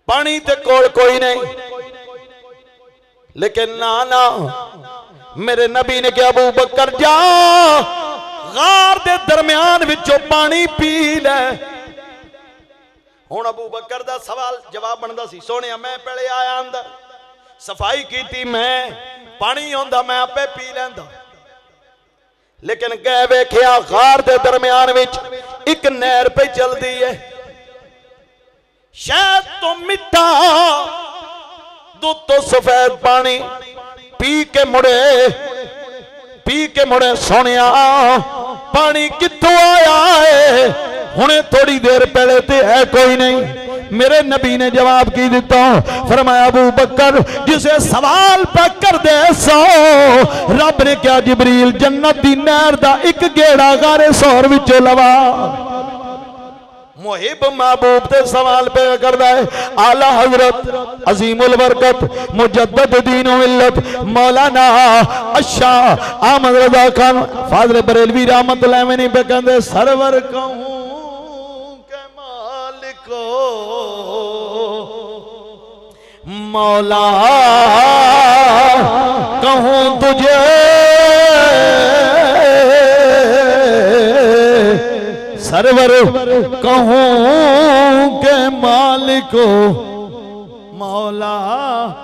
पानी ते कोल कोई नहीं, लेकिन ना ना मेरे नबी ने कहा अबू बकर जा गार दे दरम्यान विचों पानी पी ले। हुण अबू बकर दा सवाल जवाब बनदा सी, सोनिया मैं पहले आया अंदर सफाई की, मैं पानी आंदा मैं आपे पी लैंदा, लेकिन कह वेखिया गार दे दरम्यान विच एक नहर पे चलदी है, शायद तो मिठा दूध तो सफेद पानी पी के मुड़े सोनिया पानी कित्थों आया है। हुणे थोड़ी देर पहले ते है कोई नहीं, मेरे नबी ने जवाब की दिता, फरमाया अबू बकर जिसे सवाल पे कर दे सो, रब ने क्या जिबरील जन्नत दी नहर दा एक गेड़ा गारे सौर विचों लवा। मुहिब महबूब ते सवाल पे करदा है। आला हजरत अजीमुल बरकत मुजद्दद दीन मिल्लत मौलाना अच्छा अहमद रजा खान फाजल बरेलवी रहमत अलैह ने पे कहंदे सरवर कहूं के मालिको मौला कहूं तुझे सरवर कहूं के मालिको मौला।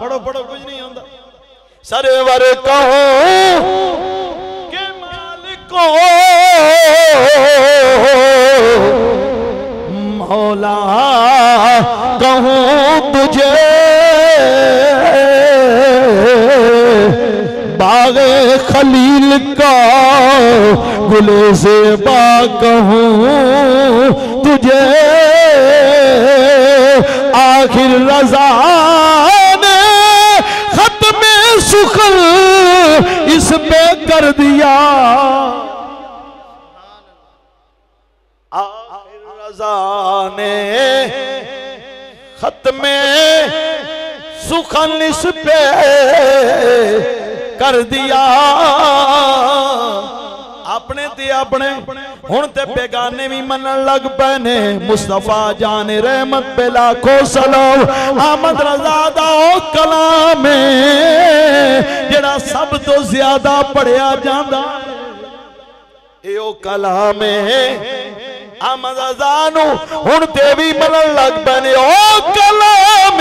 पढ़ो पढ़ो कुछ नहीं आता। सरवर कहूं के मालिको मौला कहूं तुझे बागे खलील का गुले से बा कहूं तुझे आखिर रज़ा ने खत्म सुखल इस पे कर दिया। आखिर रज़ा ने खत्म सुखल इस पे कर दिया। अपने ते अपने हुण ते बेगाने भी मनन लग पे ने। मुस्तफा जान रहमत पे लाखों सलाम। अहमद रजा दा ओ कलाम जेड़ा सब तो ज्यादा पढ़िया जांदा ए ओ कलाम अहमद रजा नू हुण ते भी मनन लग पे ने। ओ कलाम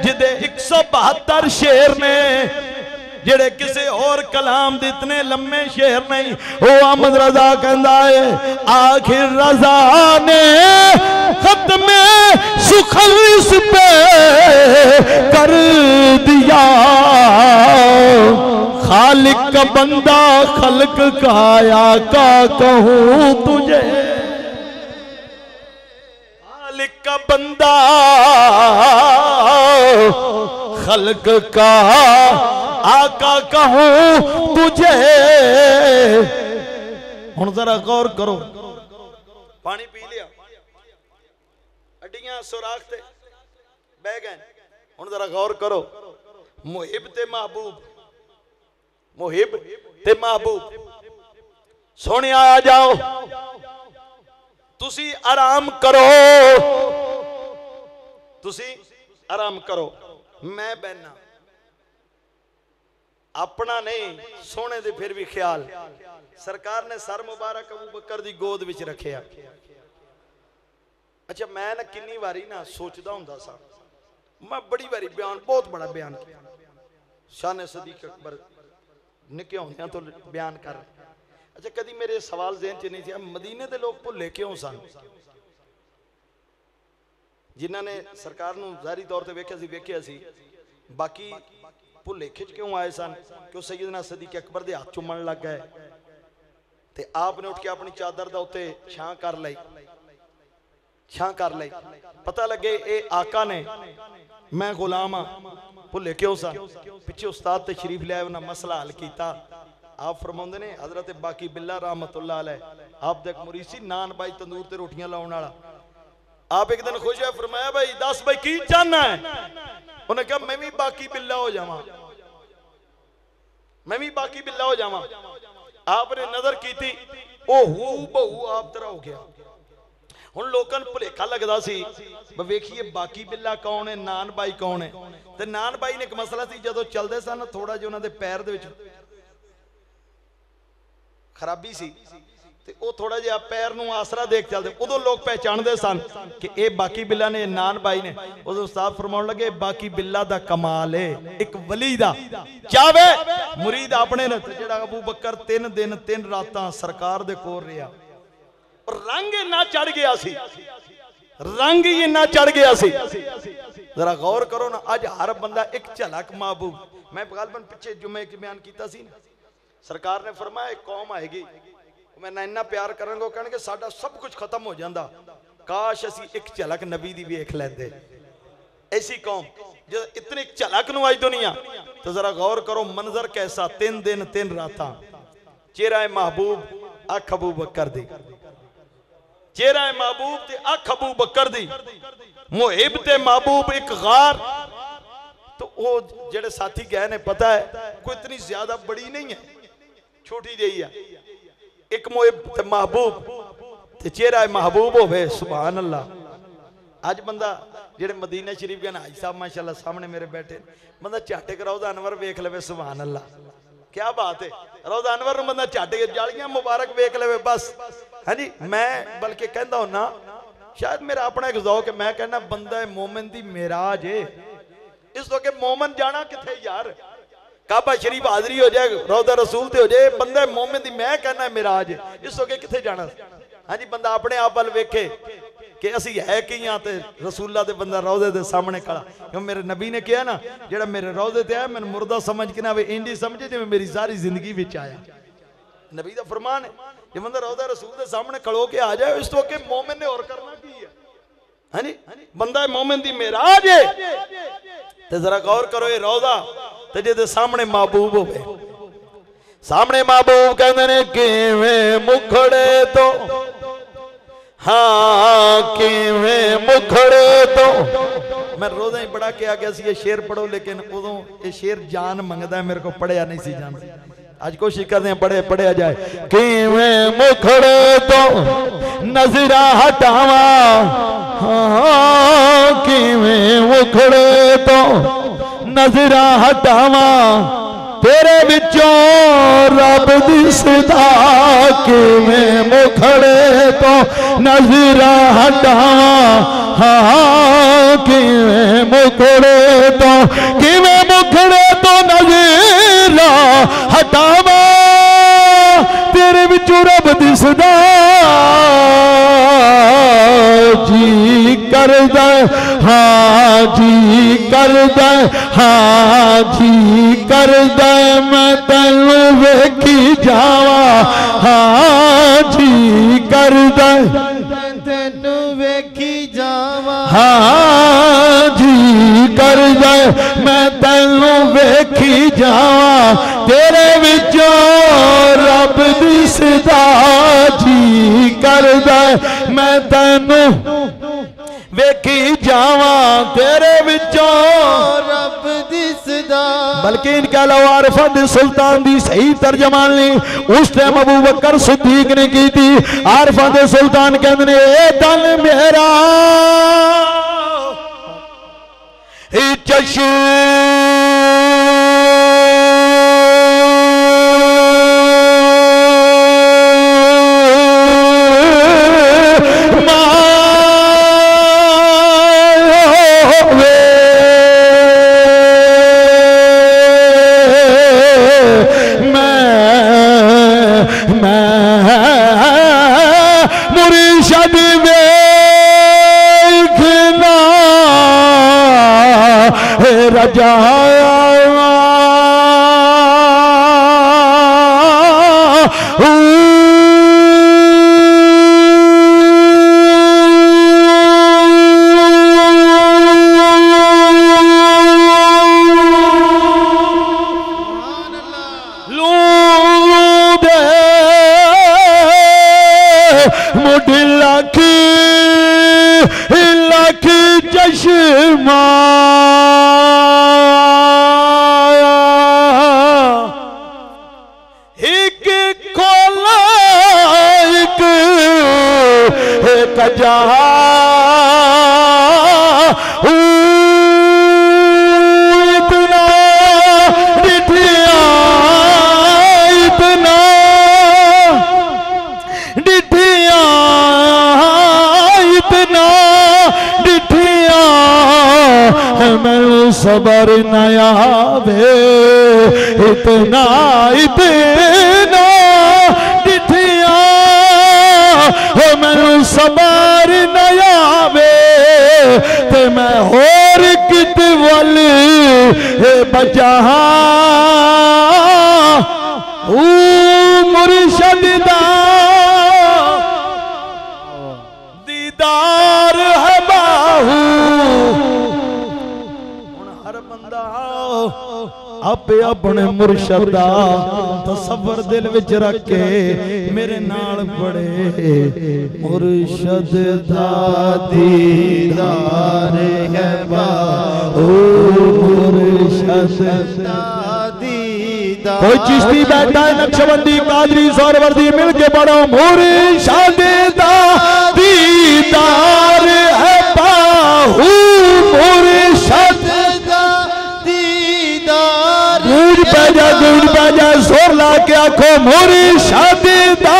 जिदे 172 शेर ने जेड़े किसी और कलाम दे इतने लम्बे शेर नहीं। वो अहमद रजा कहंदा है आखिर रजा ने खत्म सुखल इस पे कर दिया। खालिक का बंदा खल्क का आका कहूं तुझे। खालिक का बंदा खल्क का आका कहूं तुझे। हुण जरा गौर करो। पानी पी लिया, अड्डियां सुराख ते बह गए। हुण जरा गौर करो। मुहिब ते महबूब, मुहिब ते महबूब। सोने आ जाओ, तुसी आराम करो, तुसी आराम करो, मैं बहना अपना नहीं सोने दे फिर भी ख्याल। सरकार ने सर मुबारक अबू बकर दी गोद विच रखिया। अच्छा मैं ना किन्नी वारी ना सोचदा हुंदा सा, मैं बड़ी वारी बयान बहुत बड़ा बयान किया शान सदीक अकबर निके होंदियां तो बयान कर। अच्छा कदी मेरे सवाल ज़हन च नहीं थे मदीने दे लोग भुले क्यों सन? जिन्हां ने सरकार नूं ज़ाहिरी तौर ते वेख्या सी बाकी भुले खिच क्यों आए सन? क्यों सैयदना सदीक अकबर दे हाथ चुमन लग गए ते आपने उठ के अपनी चादर दा उत्ते छां कर लई, छां कर लई। पता लगे ए आका ने मैं गुलाम हाँ। भुले क्यों सन? पिछे उस्ताद ते शरीफ लिया उन्हें मसला हल किया। आप फरमाउंदे ने हजरत बाकी बिल्ला रहमतुल्लाह अलैह आप दे मुरीद सी नान भाई तंदूर ते रोटियां लाउण वाला। आप एक दिन खुश है फरमाया भाई दस भाई की चाहना है? उन्हें कहा मैं भी बाकी बिल्ला हो जावा, मैं भी बाकी बिल्ला हो जावा। आपने नजर की थी ओ हू बहु आप तरह हो गया। हुण लोकां नूं भुलेखा लगदा सी वेखिए बाकी बिल्ला कौन है नान भाई कौन है। ते नान भाई ने एक मसला सी जदों चलदे सन थोड़ा जिहा उन्हां दे पैर दे विच खराबी सी ते ओ थोड़ा जिहा पैर नूं आसरा देख चलदे। उदों लोग पहचानदे सन कि ए बाकी बिल्ला ने नान भाई ने। उदों उस्ताद फरमाउण लगे बाकी बिल्ला दा कमाल है एक वली दा क्या वे मुरीद अपने ने जेड़ा अबू बकर 3 दिन 3 रातां सरकार दे कोल रहा। रंग इन्ना चढ़ गया सी, रंग ही इन्ना चढ़ गया सी। जरा गौर करो ना अज हर बंदा एक झलक महबूब। मैं गालबन पिछे जुमे एक बयान किया सी ना सरकार ने फरमाया एक कौम आएगी मैं ना इन्ना प्यार करांगा कहणगे साडा सब कुछ खत्म हो जांदा काश असी एक झलक नबी दी वेख लेंदे। ऐसी कौम जो इतनी झलक नूं आई दुनिया, तो जरा गौर करो मंजर कैसा, 3 दिन 3 रातां, चेहरा महबूब, अख अबू बकर दी, चेहरा महबूब ते अख अबू बकर दी, मुहिब ते महबूब एक गार। तो वो जेड़े साथी गए ने, पता है कोई इतनी ज्यादा बड़ी नहीं है, छोटी जी है, एक मुहिब ते महबूब ते चेहरा महबूब होवे, सुभान अल्लाह। आज बंदा जेड़े मदीना शरीफ गए हाजी साहब माशाल्लाह सामने मेरे बैठे, बंदा झट के रौज़ा अनवर वेख लेवे, सुभान अल्लाह, क्या बात है। रौज़ा अनवर नूं बंदा झट के जालियां मुबारक वेख लेवे बस। हाँ जी, मैं बल्कि कहंदा हुन्ना, शायद मेरा अपना एक ज़ौक है, मैं कहना बंदा मोमिन दी मेराज है। इस तो के मोमिन जाना किथे यार, काबा शरीफ हाजरी हो जाए, रौज़ा रसूल ते हो जाए, बंदा मोमिन दी मैं कहना मेराज है। इस तो के किथे जाना। हाँ जी, बंदा अपने आप वाल वेखे कि असी है कि हाँ, ते रसूला दे बंदा रौज़े दे सामने खड़ा। क्यों मेरे नबी ने कहा ना, जेड़ा मेरे रौज़े ते आया मैंने मुर्दा समझ के ना वे इंडी समझे जिवें मेरी सारी जिंदगी विच आया। नबी दा फरमान है, जे बंदा रौज़ा रसूल दे सामने खड़ो के आ जाए, इस तो के मोमिन ने और करना की है। हाँ जी, बंदा मोमिन दी मेराज है। ते जरा गौर करो, ये रौज़ा ते जिहदे सामने महबूब होवे, सामने महबूब कहंदे ने किवें मुखड़े तो, हाँ किवें मुखड़े तो। मैं रोज़ा ही बड़ा क्या गया सी ये शेर पढ़ो, लेकिन उदों ये शेर जान मंगदा है, मेरे को पढ़िया नहीं सी जान। आज कोशिश करते हैं पढ़िया जाए। किवें मुखड़े तो नजरा हटावा, हाँ किवें मुखड़े तो नजरा हटावा, तेरे विचों रब दिसदा, किवें मुखड़े तो नजरा हटावा, हाँ किवें मुखड़े तो, किवें मुखड़े तो नजरा हटावा, तेरे विचों रब दिसदा, जी करदा, हाँ जी करदा, हाँ जी करदा, मैं तैनू वेखी जावा, हाँ जी करदा, तैनू वेखी जावा, हाँ जी करदा, मैं तैनू वेखी जावा, तेरे विचों रब दिसदा, जी करदा, मैं तैनू वेखी जावा, तेरे विचों रब दिसदा। बल्कि इनका आरफत सुल्तान दी सही तर्जमानी उस टाइम अबू बकर सिद्दीक ने की थी। आरफत सुल्तान कहते ने, ए तन मेरा चश सबर नया वे इतना इतना डिठिया हो मैनू सबर नया वे ते मैं होर कित वल बचा मुर्शद दा दीदार हर बंदा आपे अपने मुर्शद दा तसव्वुर दिल विच रख के मेरे नाल पढ़े मुर्शद दा दीदार है बाहू मुर्शद दा दीदार। कोई चिश्ती बैठा है नक्शबंदी कादरी सोहरवर्दी मिल के पढ़ो मुर्शद दा दीदार है बाहू मुर्शद दा दीदार। गूंज पे जा जोर ला के आखो मुर्शद दा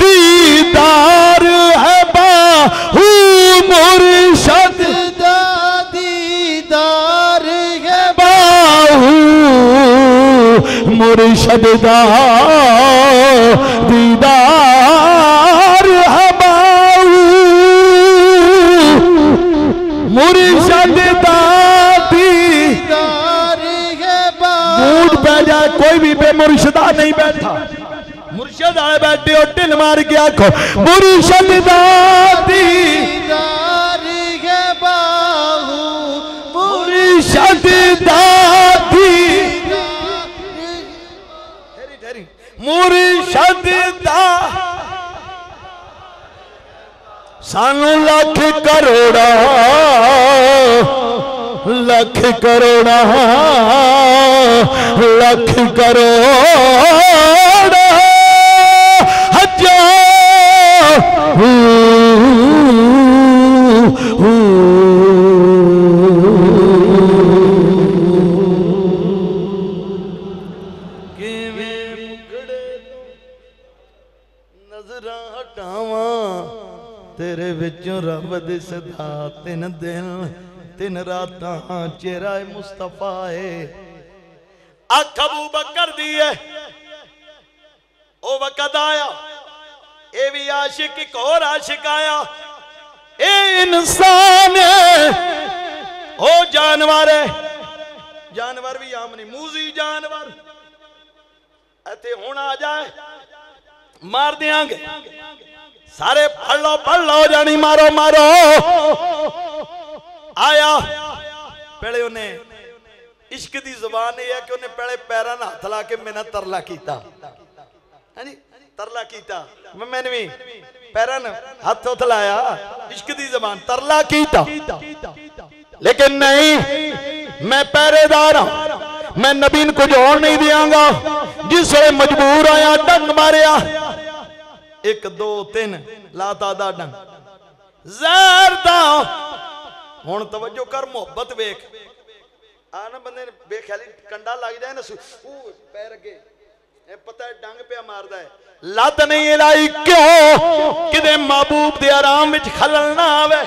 दीदार है बाहू मुर्शद दा दीदार है बाहू मुर्शद दा दीदार है बाहू मुर्शद दा दीदार है बाहू। गूंज पे जा कोई भी बेमुर्शदा नहीं बैठा, मुर्शद आए बैठे और टिल मार के आखो मुर्शद दा दीदार है बाहू मुर्शद दा दीदार। मुर्शद दा सानू लख करोड़ा लख करोड़ा लख करोड़ा नजरां हटावां तेरे विचों रब दिसदा तिन दिन तिन रातां चेहरा मुस्तफा है। अख अबू बकर दी है ओ वक़्त आया ए भी आशिक एक और आशिक आया। ए इंसान ओ जानवर है, जानवर भी आम नहीं मूजी जानवर इत्थे हुण आ जाए मार देंगे सारे पढ़ लो जानी मारो मारो। आया पहले उन्हें इश्क दी जुबान है कि उन्हें पहले पैरां नाल हथ ला के मेरा तरला कीता है जी तरला कीता मैंने भी पैरां हाथ उठ लाया इश्क दी जुबान तरला कीता। लेकिन नहीं मैं पहरेदार हूं मैं नबी को जोड़ नहीं दियांगा। जिस वे मजबूर आया डंग मारिया 1 2 3 लाता दा डंग ज़हर दा। हुण तवज्जो कर मोहब्बत वेख आना बंदे बेख्याली कंडा लग जाए ना पैर अगे पता है डंग पे मारदा है लत नहीं लाई क्यों किदे महबूब दे आराम विच खलल ना आवे।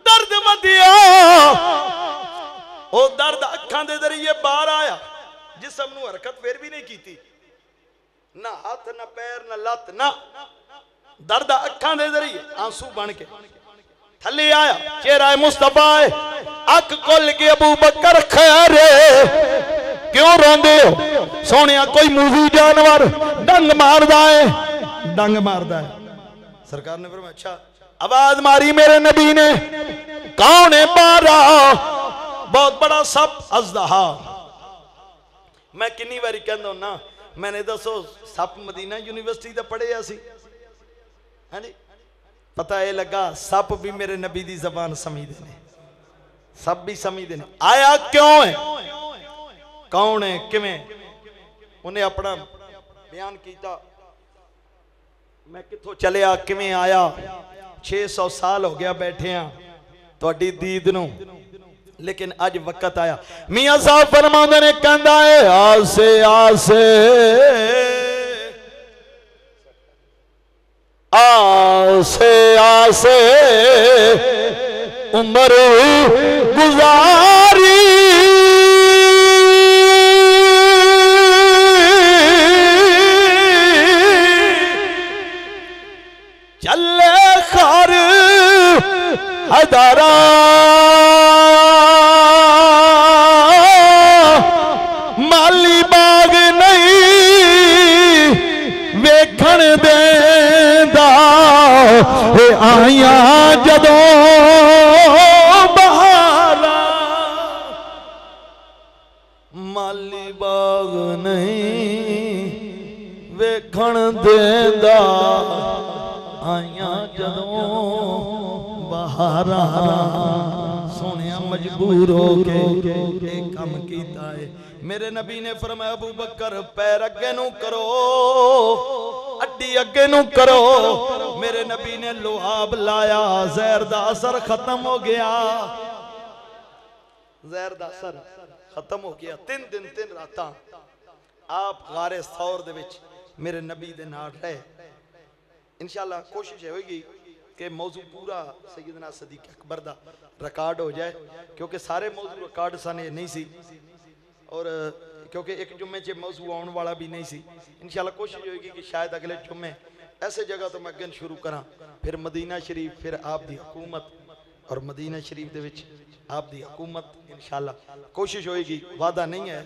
दर्द वधिया ओ दर्द अखां दे जरिए बाहर आया जिस्म नूं हरकत फिर भी नहीं कीती ना हाथ ना पैर ना लत ना दर्द अखां दे जरिए आंसू बन के थले आया चेहरा मुस्तफा है। अख खोल के अबू बकर खैर क्यों रोंदे हो सोने कोई मूवी जानवर डंग मारदा है डंग मारदा है। सरकार ने फरमाया अच्छा आवाज मारी मेरे नबी ने कौन है मारा बहुत बड़ा सप अज़दहा। मैं कितनी बारी कहंदा हूं ना मैंने दसो सप मदीना यूनिवर्सिटी दा पढ़िया सी हां जी पता ये लगा सप भी मेरे नबी दी जबान समझदे ने सब भी समझदे ने। आया क्यों है कौन है किवें उन्हें अपना बयान किया मैं किथों चलिया किवें आया 600 साल हो गया बैठे हैं तुहाडी दीद नूं लेकिन अज वक्त आया। मियां साहब फरमांदे ने कहंदा है आसे आसे आसे आसे उम्र गुजारी चले खर हजारा माली बाग नहीं वेखण देंदा आइया जदों बहारा माली बाग नहीं वेखण देंदा आइया जदों बहारा सोने मजबूर हो के एक काम कीता है। मेरे नबी ने फरमाया अबू बकर पैर अगे नू करो अड्डी अगे नू करो। मेरे नबी ने लुहाब लाया जहर दा असर खत्म हो गया जहर दा असर खत्म हो गया। 3 दिन 3 रातां आप गारे सौर दे विच मेरे नबी दे नाल रहे। इंशाअल्लाह कोशिश होगी कि मौजू पूरा सैयदना सदीक अकबर दा रिकॉर्ड हो जाए क्योंकि सारे मौजू रिकॉर्ड सन नहीं सी और क्योंकि एक जुम्मे च मौजू आने वाला भी नहीं सी। इंशाअल्लाह कोशिश होगी कि शायद अगले जुम्मे ऐसे जगह तो मैं अगन शुरू करा फिर मदीना शरीफ फिर आप दी हुकूमत और मदीना शरीफ दे विच आप दी हुकूमत इंशाअल्लाह कोशिश होगी वादा नहीं है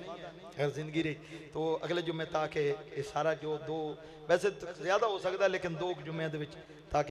हर जिंदगी रही तो अगले जुम्मे ताकि ये सारा जो 2 वैसे ज्यादा हो सकता है लेकिन 2 जुम्मे दे विच ताकि